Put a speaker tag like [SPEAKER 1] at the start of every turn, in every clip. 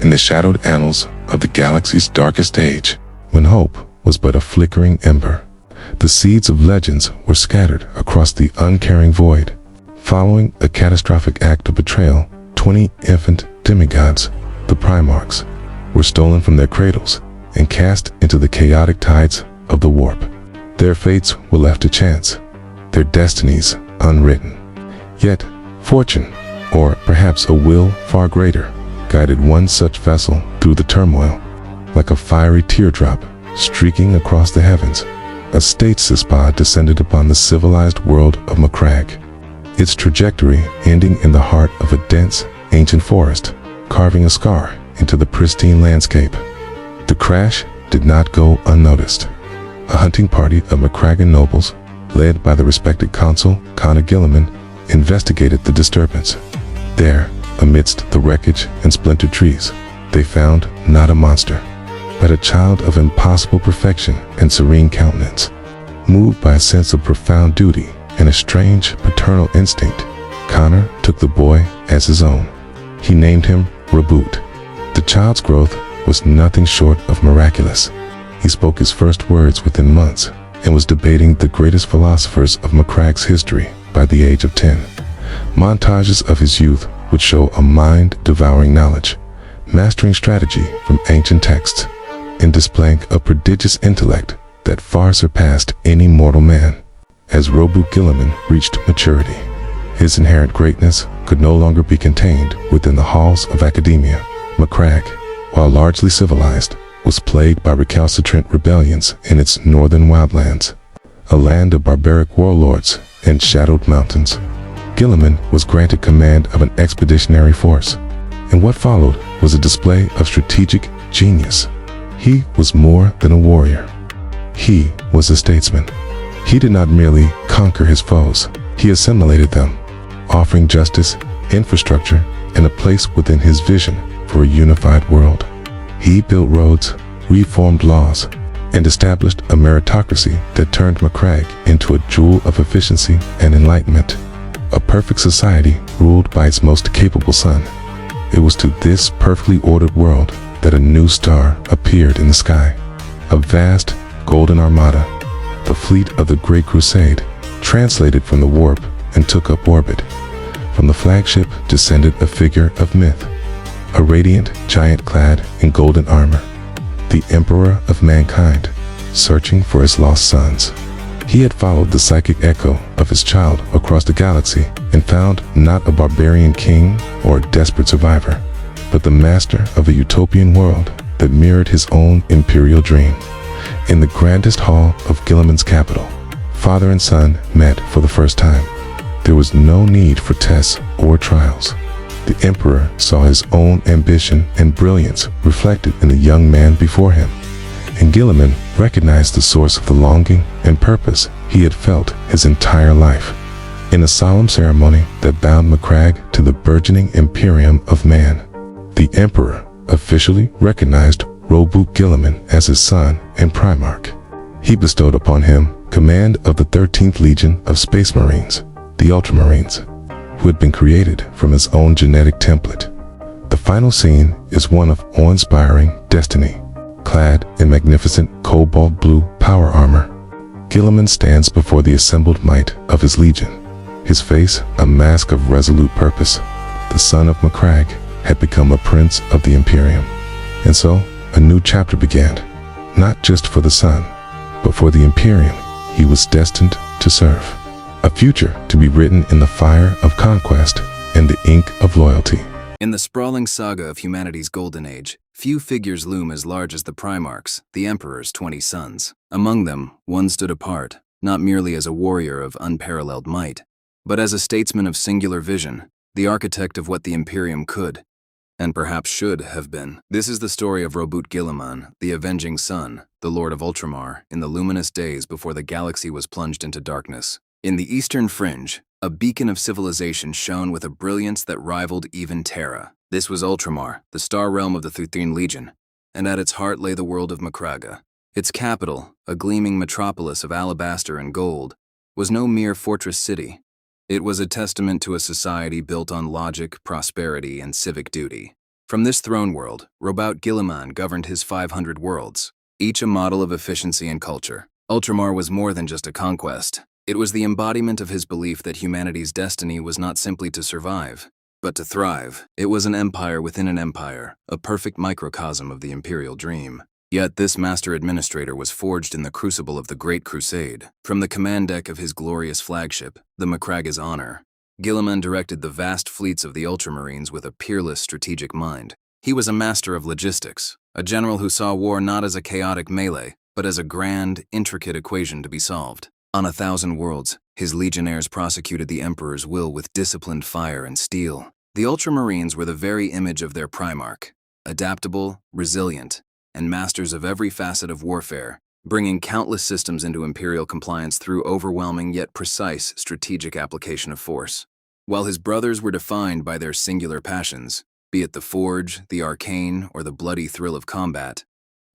[SPEAKER 1] in the shadowed annals of the galaxy's darkest age, when hope was but a flickering ember. The seeds of legends were scattered across the uncaring void. Following a catastrophic act of betrayal, 20 infant demigods, the Primarchs, were stolen from their cradles and cast into the chaotic tides of the warp. Their fates were left to chance, their destinies unwritten. Yet, fortune, or perhaps a will far greater, guided one such vessel through the turmoil. Like a fiery teardrop streaking across the heavens, a stasis pod descended upon the civilized world of Macragge, its trajectory ending in the heart of a dense, ancient forest, carving a scar into the pristine landscape. The crash did not go unnoticed. A hunting party of Macragge nobles, led by the respected consul Konor Guilliman, investigated the disturbance. There, amidst the wreckage and splintered trees, they found not a monster, but a child of impossible perfection and serene countenance. Moved by a sense of profound duty and a strange paternal instinct, Konor took the boy as his own. He named him Roboute. The child's growth was nothing short of miraculous. He spoke his first words within months and was debating the greatest philosophers of Macragge's history by the age of 10. Montages of his youth would show a mind devouring knowledge, mastering strategy from ancient texts, and displaying a prodigious intellect that far surpassed any mortal man. As Roboute Guilliman reached maturity, his inherent greatness could no longer be contained within the halls of academia. Macragge, while largely civilized, was plagued by recalcitrant rebellions in its northern wildlands, a land of barbaric warlords and shadowed mountains. Guilliman was granted command of an expeditionary force, and what followed was a display of strategic genius. He was more than a warrior. He was a statesman. He did not merely conquer his foes, he assimilated them, offering justice, infrastructure, and a place within his vision for a unified world. He built roads, reformed laws, and established a meritocracy that turned Macragge into a jewel of efficiency and enlightenment. A perfect society ruled by its most capable son. It was to this perfectly ordered world that a new star appeared in the sky. A vast, golden armada, the fleet of the Great Crusade, translated from the warp and took up orbit. From the flagship descended a figure of myth, a radiant giant clad in golden armor, the Emperor of mankind, searching for his lost sons. He had followed the psychic echo of his child across the galaxy and found not a barbarian king or a desperate survivor, but the master of a utopian world that mirrored his own imperial dream. In the grandest hall of Guilliman's capital, father and son met for the first time. There was no need for tests or trials. The emperor saw his own ambition and brilliance reflected in the young man before him, and Guilliman recognized the source of the longing and purpose he had felt his entire life. In a solemn ceremony that bound Macragge to the burgeoning Imperium of man, the emperor officially recognized Roboute Guilliman as his son and Primarch. He bestowed upon him command of the 13th Legion of Space Marines, the Ultramarines, who had been created from his own genetic template. The final scene is one of awe-inspiring destiny. Clad in magnificent cobalt blue power armor, Guilliman stands before the assembled might of his legion, his face a mask of resolute purpose. The son of Macragge had become a prince of the Imperium. And so, a new chapter began, not just for the son, but for the Imperium he was destined to serve. A future to be written in the fire of conquest and the ink of loyalty.
[SPEAKER 2] In the sprawling saga of humanity's golden age, few figures loom as large as the Primarchs, the Emperor's 20 sons. Among them, one stood apart, not merely as a warrior of unparalleled might, but as a statesman of singular vision, the architect of what the Imperium could, and perhaps should have been. This is the story of Roboute Guilliman, the avenging son, the Lord of Ultramar, in the luminous days before the galaxy was plunged into darkness. In the eastern fringe, a beacon of civilization shone with a brilliance that rivaled even Terra. This was Ultramar, the star realm of the 13th Legion, and at its heart lay the world of Macragge. Its capital, a gleaming metropolis of alabaster and gold, was no mere fortress city. It was a testament to a society built on logic, prosperity, and civic duty. From this throne world, Roboute Guilliman governed his 500 worlds, each a model of efficiency and culture. Ultramar was more than just a conquest. It was the embodiment of his belief that humanity's destiny was not simply to survive, but to thrive. It was an empire within an empire, a perfect microcosm of the imperial dream. Yet this master administrator was forged in the crucible of the Great Crusade. From the command deck of his glorious flagship, the Macragge's Honor, Guilliman directed the vast fleets of the Ultramarines with a peerless strategic mind. He was a master of logistics, a general who saw war not as a chaotic melee, but as a grand, intricate equation to be solved. On 1,000 worlds, his legionnaires prosecuted the Emperor's will with disciplined fire and steel. The Ultramarines were the very image of their Primarch, adaptable, resilient, and masters of every facet of warfare, bringing countless systems into Imperial compliance through overwhelming yet precise strategic application of force. While his brothers were defined by their singular passions, be it the forge, the arcane, or the bloody thrill of combat,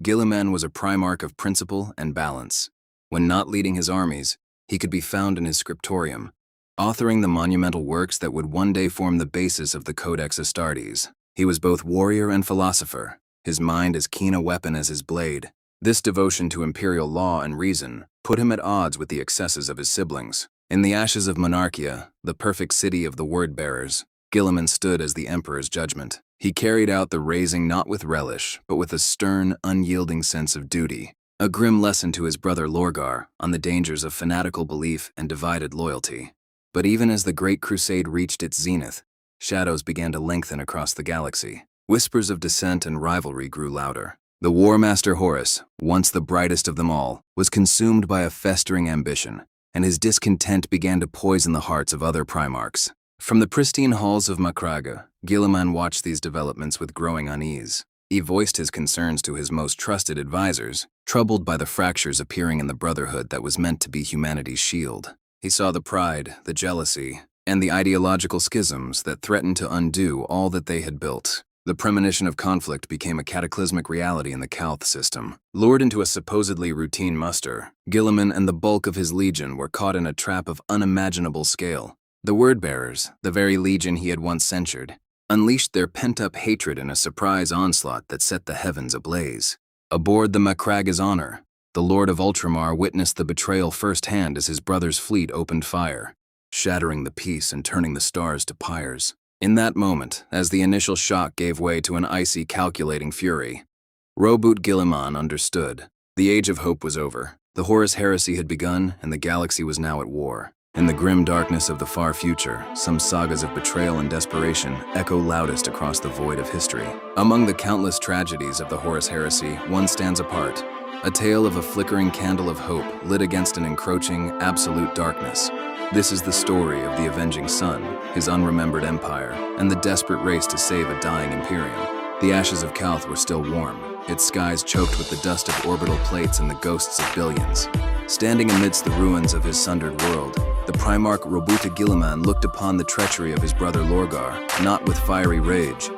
[SPEAKER 2] Guilliman was a Primarch of principle and balance. When not leading his armies, he could be found in his scriptorium, authoring the monumental works that would one day form the basis of the Codex Astartes. He was both warrior and philosopher, his mind as keen a weapon as his blade. This devotion to imperial law and reason put him at odds with the excesses of his siblings. In the ashes of Monarchia, the perfect city of the word-bearers, Guilliman stood as the Emperor's judgment. He carried out the raising not with relish, but with a stern, unyielding sense of duty, a grim lesson to his brother Lorgar on the dangers of fanatical belief and divided loyalty. But even as the Great Crusade reached its zenith, shadows began to lengthen across the galaxy. Whispers of dissent and rivalry grew louder. The War Master Horus, once the brightest of them all, was consumed by a festering ambition, and his discontent began to poison the hearts of other Primarchs. From the pristine halls of Macragge, Guilliman watched these developments with growing unease. He voiced his concerns to his most trusted advisors, troubled by the fractures appearing in the brotherhood that was meant to be humanity's shield. He saw the pride, the jealousy, and the ideological schisms that threatened to undo all that they had built. The premonition of conflict became a cataclysmic reality in the Calth system. Lured into a supposedly routine muster, Guilliman and the bulk of his legion were caught in a trap of unimaginable scale. The word-bearers, the very legion he had once censured, unleashed their pent-up hatred in a surprise onslaught that set the heavens ablaze. Aboard the Macragge's Honor, the Lord of Ultramar witnessed the betrayal firsthand as his brother's fleet opened fire, shattering the peace and turning the stars to pyres. In that moment, as the initial shock gave way to an icy, calculating fury, Roboute Guilliman understood. The age of hope was over. The Horus Heresy had begun, and the galaxy was now at war. In the grim darkness of the far future, some sagas of betrayal and desperation echo loudest across the void of history. Among the countless tragedies of the Horus Heresy, one stands apart, a tale of a flickering candle of hope lit against an encroaching, absolute darkness. This is the story of the avenging sun, his unremembered empire, and the desperate race to save a dying Imperium. The ashes of Calth were still warm, its skies choked with the dust of orbital plates and the ghosts of billions. Standing amidst the ruins of his sundered world, the Primarch Roboute Guilliman looked upon the treachery of his brother Lorgar, not with fiery rage,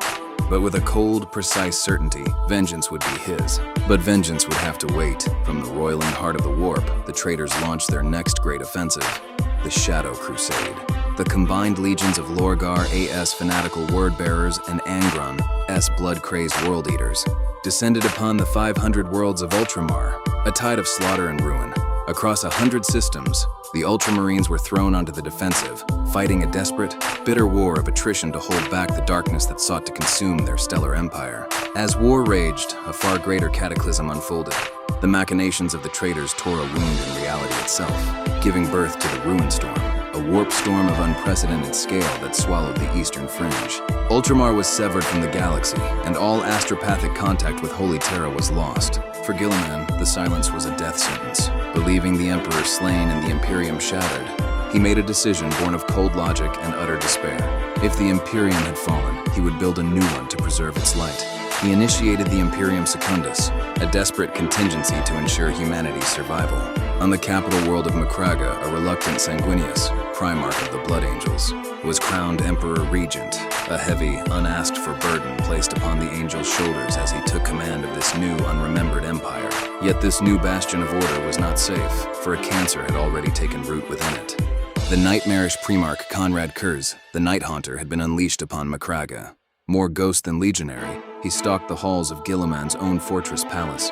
[SPEAKER 2] but with a cold, precise certainty vengeance would be his. But vengeance would have to wait. From the roiling heart of the warp, the traitors launched their next great offensive, the Shadow Crusade. The combined legions of Lorgar A.S. fanatical word-bearers and Angron S. blood-crazed world-eaters descended upon the 500 worlds of Ultramar, a tide of slaughter and ruin. Across 100 systems, the Ultramarines were thrown onto the defensive, fighting a desperate, bitter war of attrition to hold back the darkness that sought to consume their stellar empire. As war raged, a far greater cataclysm unfolded. The machinations of the traitors tore a wound in reality itself, giving birth to the Ruin Storm, a warp storm of unprecedented scale that swallowed the eastern fringe. Ultramar was severed from the galaxy, and all astropathic contact with Holy Terra was lost. For Guilliman, the silence was a death sentence. Believing the Emperor slain and the Imperium shattered, he made a decision born of cold logic and utter despair. If the Imperium had fallen, he would build a new one to preserve its light. He initiated the Imperium Secundus, a desperate contingency to ensure humanity's survival. On the capital world of Macragge, a reluctant Sanguinius, Primarch of the Blood Angels, was crowned Emperor Regent, a heavy, unasked-for burden placed upon the angel's shoulders as he took command of this new, unremembered empire. Yet this new bastion of order was not safe, for a cancer had already taken root within it. The nightmarish Primarch Konrad Kurz, the Night Haunter, had been unleashed upon Macragge. More ghost than legionary, he stalked the halls of Guilliman's own fortress palace,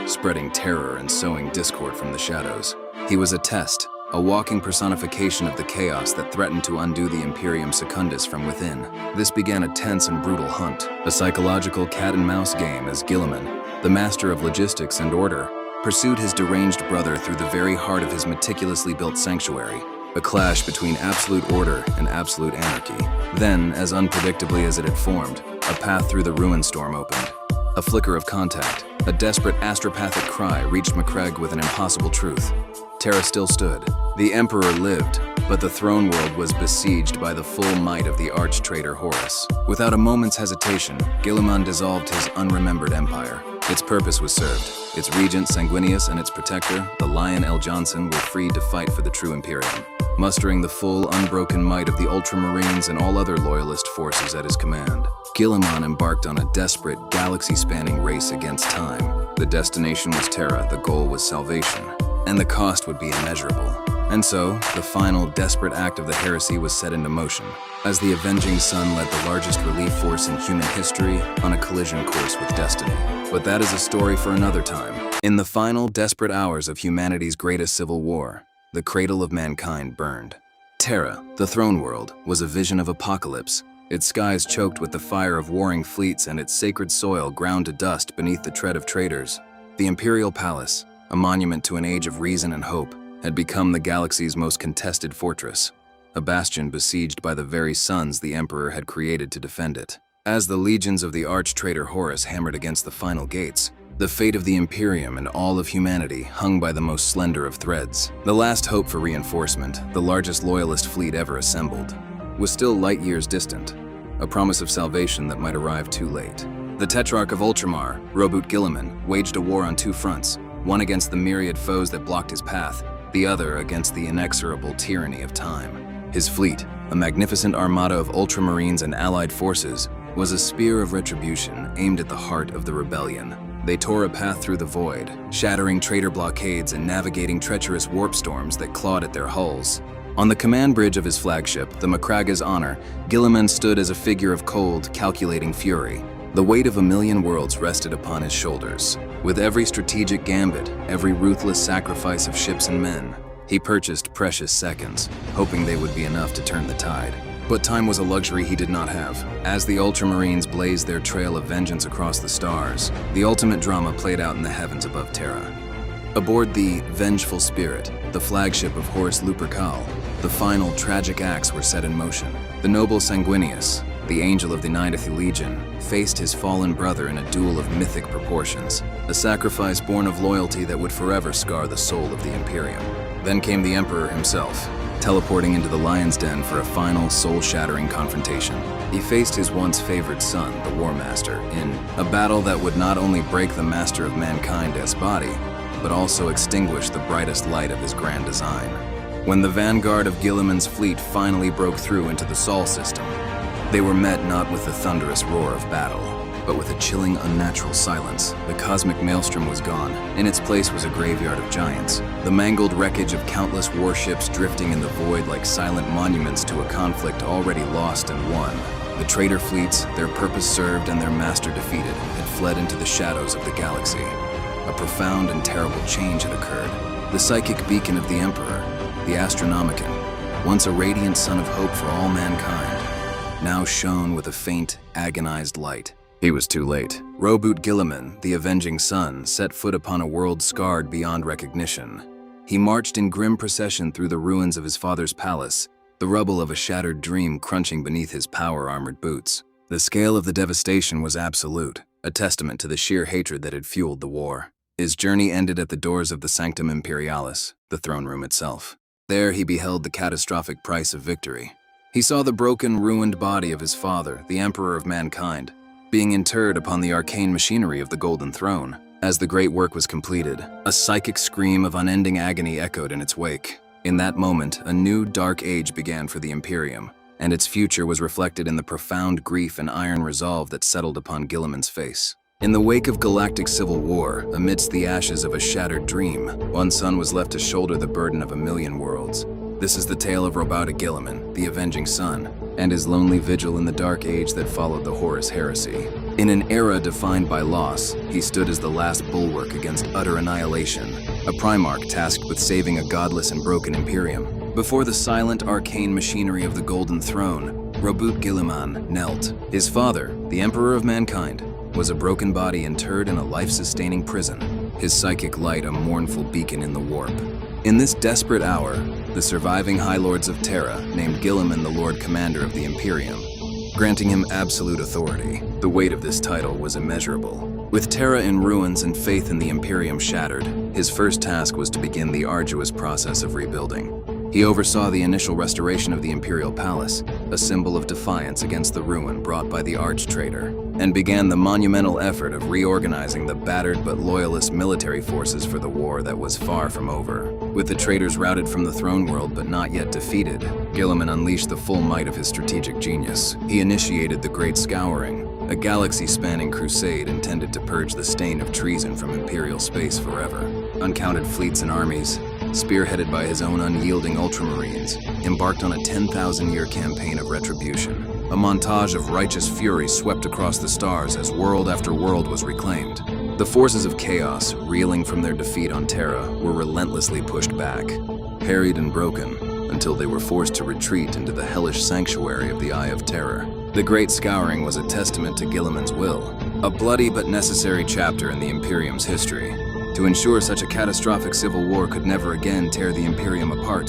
[SPEAKER 2] spreading terror and sowing discord from the shadows. He was a test, a walking personification of the chaos that threatened to undo the Imperium Secundus from within. This began a tense and brutal hunt, a psychological cat-and-mouse game as Guilliman, the master of logistics and order, pursued his deranged brother through the very heart of his meticulously built sanctuary, a clash between absolute order and absolute anarchy. Then, as unpredictably as it had formed, a path through the ruin storm opened. A flicker of contact, a desperate astropathic cry reached Macragge with an impossible truth. Terra still stood. The Emperor lived, but the throne world was besieged by the full might of the arch-traitor Horus. Without a moment's hesitation, Guilliman dissolved his unremembered empire. Its purpose was served. Its regent Sanguinius and its protector, the Lion L. Johnson, were freed to fight for the true Imperium, mustering the full, unbroken might of the Ultramarines and all other loyalist forces at his command. Guilliman embarked on a desperate, galaxy-spanning race against time. The destination was Terra, the goal was salvation, and the cost would be immeasurable. And so, the final, desperate act of the heresy was set into motion, as the Avenging Sun led the largest relief force in human history on a collision course with destiny. But that is a story for another time. In the final, desperate hours of humanity's greatest civil war, the cradle of mankind burned. Terra, the throne world, was a vision of apocalypse, its skies choked with the fire of warring fleets and its sacred soil ground to dust beneath the tread of traitors. The Imperial Palace, a monument to an age of reason and hope, had become the galaxy's most contested fortress, a bastion besieged by the very suns the Emperor had created to defend it. As the legions of the arch-traitor Horus hammered against the final gates, the fate of the Imperium and all of humanity hung by the most slender of threads. The last hope for reinforcement, the largest loyalist fleet ever assembled, was still light years distant, a promise of salvation that might arrive too late. The Tetrarch of Ultramar, Roboute Guilliman, waged a war on two fronts, one against the myriad foes that blocked his path, the other against the inexorable tyranny of time. His fleet, a magnificent armada of Ultramarines and allied forces, was a spear of retribution aimed at the heart of the rebellion. They tore a path through the void, shattering traitor blockades and navigating treacherous warp storms that clawed at their hulls. On the command bridge of his flagship, the Macragge's honor, Guilliman stood as a figure of cold, calculating fury. The weight of a million worlds rested upon his shoulders. With every strategic gambit, every ruthless sacrifice of ships and men, he purchased precious seconds, hoping they would be enough to turn the tide. But time was a luxury he did not have. As the Ultramarines blazed their trail of vengeance across the stars, the ultimate drama played out in the heavens above Terra. Aboard the Vengeful Spirit, the flagship of Horus Lupercal, the final tragic acts were set in motion. The noble Sanguinius, the angel of the 90th Legion, faced his fallen brother in a duel of mythic proportions, a sacrifice born of loyalty that would forever scar the soul of the Imperium. Then came the Emperor himself, teleporting into the Lion's Den for a final, soul-shattering confrontation. He faced his once favored son, the War Master, in a battle that would not only break the master of mankind as body, but also extinguish the brightest light of his grand design. When the vanguard of Guilliman's fleet finally broke through into the Sol system, they were met not with the thunderous roar of battle, but with a chilling, unnatural silence. The cosmic maelstrom was gone. In its place was a graveyard of giants, the mangled wreckage of countless warships drifting in the void like silent monuments to a conflict already lost and won. The traitor fleets, their purpose served and their master defeated, had fled into the shadows of the galaxy. A profound and terrible change had occurred. The psychic beacon of the Emperor, the Astronomicon, once a radiant sun of hope for all mankind, now shone with a faint, agonized light. He was too late. Roboute Guilliman, the Avenging Sun, set foot upon a world scarred beyond recognition. He marched in grim procession through the ruins of his father's palace, the rubble of a shattered dream crunching beneath his power-armored boots. The scale of the devastation was absolute, a testament to the sheer hatred that had fueled the war. His journey ended at the doors of the Sanctum Imperialis, the throne room itself. There he beheld the catastrophic price of victory. He saw the broken, ruined body of his father, the Emperor of mankind, being interred upon the arcane machinery of the Golden Throne. As the great work was completed, a psychic scream of unending agony echoed in its wake. In that moment, a new dark age began for the Imperium, and its future was reflected in the profound grief and iron resolve that settled upon Guilliman's face. In the wake of galactic civil war, amidst the ashes of a shattered dream, one son was left to shoulder the burden of a million worlds. This is the tale of Roboute Guilliman, the Avenging Son, and his lonely vigil in the dark age that followed the Horus Heresy. In an era defined by loss, he stood as the last bulwark against utter annihilation, a Primarch tasked with saving a godless and broken Imperium. Before the silent, arcane machinery of the Golden Throne, Roboute Guilliman knelt. His father, the Emperor of Mankind, was a broken body interred in a life-sustaining prison, his psychic light a mournful beacon in the warp. In this desperate hour, the surviving High Lords of Terra named Guilliman the Lord Commander of the Imperium, granting him absolute authority. The weight of this title was immeasurable. With Terra in ruins and faith in the Imperium shattered, his first task was to begin the arduous process of rebuilding. He oversaw the initial restoration of the Imperial Palace, a symbol of defiance against the ruin brought by the arch-traitor, and began the monumental effort of reorganizing the battered but loyalist military forces for the war that was far from over. With the traitors routed from the throne world but not yet defeated, Guilliman unleashed the full might of his strategic genius. He initiated the Great Scouring, a galaxy-spanning crusade intended to purge the stain of treason from Imperial space forever. Uncounted fleets and armies, spearheaded by his own unyielding Ultramarines, embarked on a 10,000-year campaign of retribution. A montage of righteous fury swept across the stars as world after world was reclaimed. The forces of chaos, reeling from their defeat on Terra, were relentlessly pushed back, harried and broken, until they were forced to retreat into the hellish sanctuary of the Eye of Terror. The Great Scouring was a testament to Guilliman's will, a bloody but necessary chapter in the Imperium's history. To ensure such a catastrophic civil war could never again tear the Imperium apart,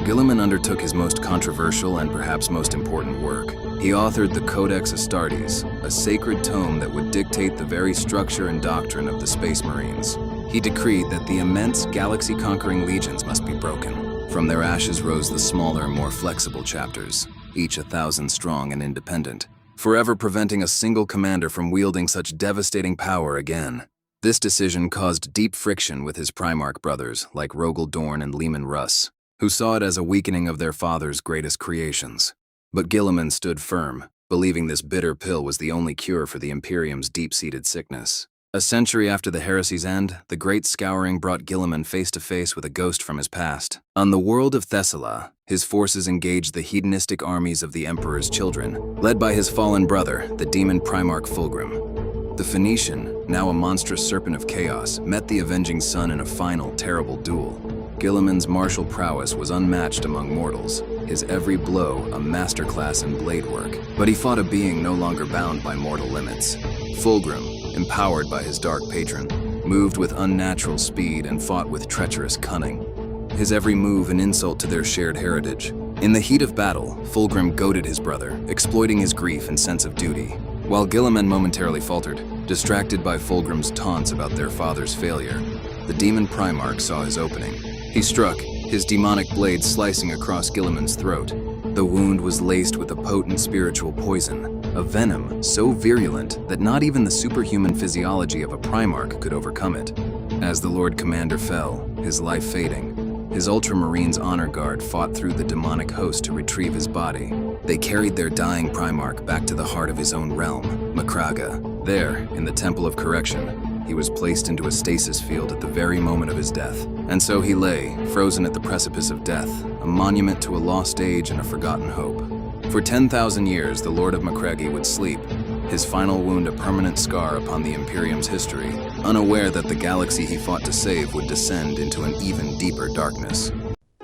[SPEAKER 2] Guilliman undertook his most controversial and perhaps most important work. He authored the Codex Astartes, a sacred tome that would dictate the very structure and doctrine of the Space Marines. He decreed that the immense galaxy-conquering legions must be broken. From their ashes rose the smaller, more flexible chapters, each 1,000 strong and independent, forever preventing a single commander from wielding such devastating power again. This decision caused deep friction with his Primarch brothers like Rogel Dorn and Leman Russ, who saw it as a weakening of their father's greatest creations. But Guilliman stood firm, believing this bitter pill was the only cure for the Imperium's deep-seated sickness. A century after the heresy's end, the Great Scouring brought Guilliman face to face with a ghost from his past. On the world of Thessaly, his forces engaged the hedonistic armies of the Emperor's children, led by his fallen brother, the demon Primarch Fulgrim. The Phoenician, now a monstrous serpent of chaos, met the Avenging Son in a final, terrible duel. Guilliman's martial prowess was unmatched among mortals, his every blow a masterclass in blade work. But he fought a being no longer bound by mortal limits. Fulgrim, empowered by his dark patron, moved with unnatural speed and fought with treacherous cunning, his every move an insult to their shared heritage. In the heat of battle, Fulgrim goaded his brother, exploiting his grief and sense of duty. While Guilliman momentarily faltered, distracted by Fulgrim's taunts about their father's failure, the demon Primarch saw his opening. He struck, his demonic blade slicing across Guilliman's throat. The wound was laced with a potent spiritual poison, a venom so virulent that not even the superhuman physiology of a Primarch could overcome it. As the Lord Commander fell, his life fading, his Ultramarines' honor guard fought through the demonic host to retrieve his body. They carried their dying Primarch back to the heart of his own realm, Macragge. There, in the Temple of Correction, he was placed into a stasis field at the very moment of his death. And so he lay, frozen at the precipice of death, a monument to a lost age and a forgotten hope. For 10,000 years, the Lord of Macragge would sleep, his final wound a permanent scar upon the Imperium's history, unaware that the galaxy he fought to save would descend into an even deeper darkness.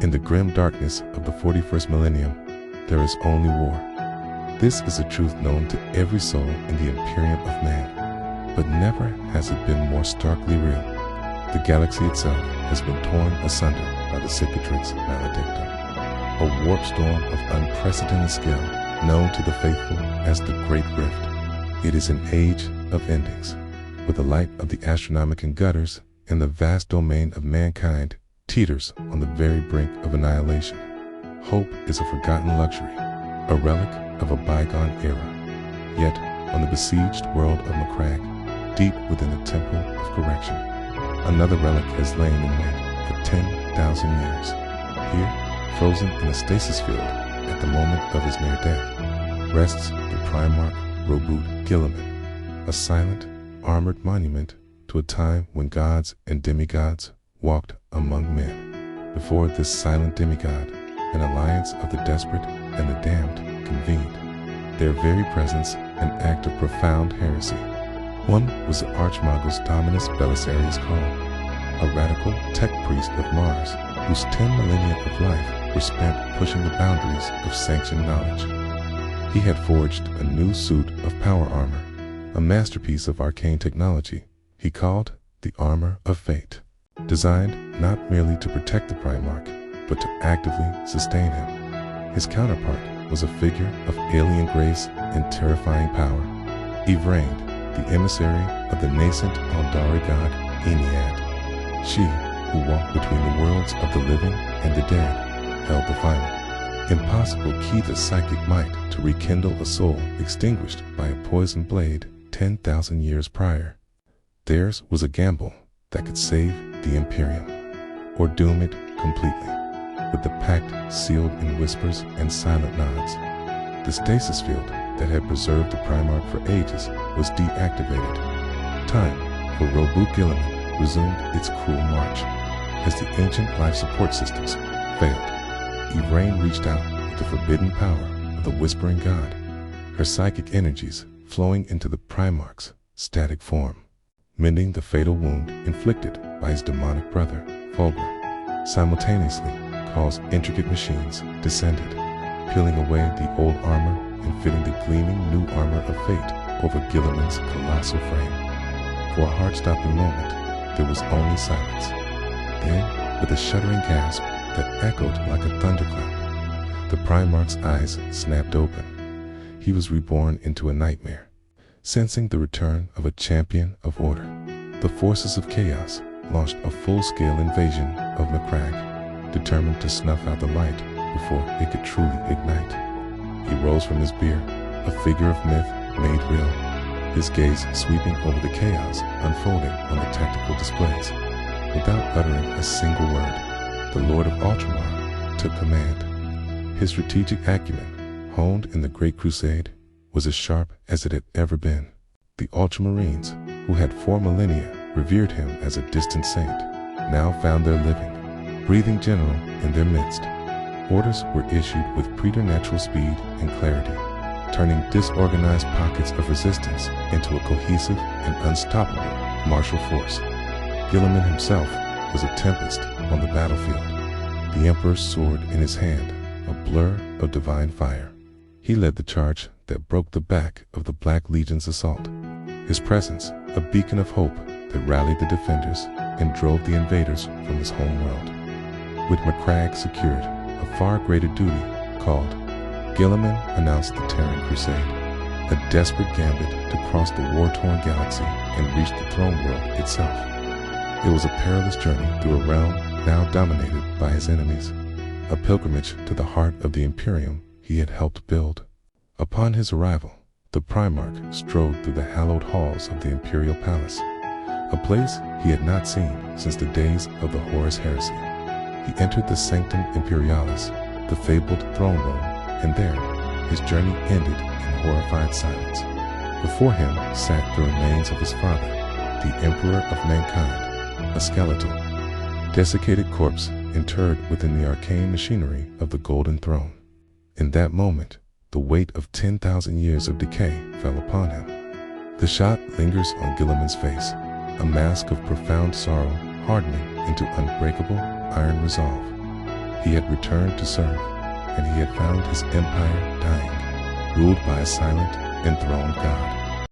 [SPEAKER 1] In the grim darkness of the 41st millennium, there is only war. This is a truth known to every soul in the Imperium of man, but never has it been more starkly real. The galaxy itself has been torn asunder by the Cicatrix Maledictum, a warp storm of unprecedented scale known to the faithful as the Great Rift. It is an age of endings, where the light of the Astronomican gutters and the vast domain of mankind teeters on the very brink of annihilation. Hope is a forgotten luxury, a relic of a bygone era. Yet, on the besieged world of Macragge, deep within the Temple of Correction, another relic has lain in wait for 10,000 years. Here, frozen in a stasis field at the moment of his near death, rests the Primarch Roboute Guilliman, a silent, armored monument to a time when gods and demigods walked among men. Before this silent demigod, an alliance of the desperate and the damned convened. Their very presence an act of profound heresy. One was the Archmagus Dominus Belisarius Call, a radical tech priest of Mars whose 10 millennia of life were spent pushing the boundaries of sanctioned knowledge. He had forged a new suit of power armor, a masterpiece of arcane technology he called the Armor of Fate, designed not merely to protect the Primarch, but to actively sustain him. His counterpart was a figure of alien grace and terrifying power, Yvraine, the emissary of the nascent Aldari god Ennead. She, who walked between the worlds of the living and the dead, held the final, impossible key to psychic might to rekindle a soul extinguished by a poisoned blade 10,000 years prior. Theirs was a gamble that could save the Imperium, or doom it completely, with the pact sealed in whispers and silent nods. The stasis field that had preserved the Primarch for ages was deactivated. Time for Roboute Guilliman resumed its cruel march. As the ancient life support systems failed, Yvraine reached out with the forbidden power of the Whispering God, her psychic energies flowing into the Primarch's static form, mending the fatal wound inflicted by his demonic brother, Fulgrim. Simultaneously, Call's intricate machines descended, peeling away the old armor and fitting the gleaming new armor of fate over Guilliman's colossal frame. For a heart-stopping moment, there was only silence. Then, with a shuddering gasp that echoed like a thunderclap, the Primarch's eyes snapped open. He was reborn into a nightmare, sensing the return of a champion of order. The forces of chaos launched a full-scale invasion of Macragge, determined to snuff out the light before it could truly ignite. He rose from his bier, a figure of myth made real, his gaze sweeping over the chaos unfolding on the tactical displays. Without uttering a single word, the Lord of Ultramar took command. His strategic acumen, honed in the Great Crusade, was as sharp as it had ever been. The Ultramarines, who had 4 millennia revered him as a distant saint, now found their living, breathing general in their midst. Orders were issued with preternatural speed and clarity, turning disorganized pockets of resistance into a cohesive and unstoppable martial force. Guilliman himself was a tempest on the battlefield, the Emperor's sword in his hand, a blur of divine fire. He led the charge that broke the back of the Black Legion's assault, his presence a beacon of hope that rallied the defenders and drove the invaders from his home world. With Macragge secured, a far greater duty called, Guilliman announced the Terran Crusade, a desperate gambit to cross the war-torn galaxy and reach the throne world itself. It was a perilous journey through a realm now dominated by his enemies, a pilgrimage to the heart of the Imperium he had helped build. Upon his arrival, the Primarch strode through the hallowed halls of the Imperial Palace, a place he had not seen since the days of the Horus Heresy. He entered the Sanctum Imperialis, the fabled throne room, and there, his journey ended in horrified silence. Before him sat the remains of his father, the Emperor of Mankind, a skeletal, desiccated corpse interred within the arcane machinery of the Golden Throne. In that moment, the weight of 10,000 years of decay fell upon him. The shot lingers on Guilliman's face, a mask of profound sorrow hardening into unbreakable iron resolve. He had returned to serve, and he had found his empire dying, ruled by a silent, enthroned God.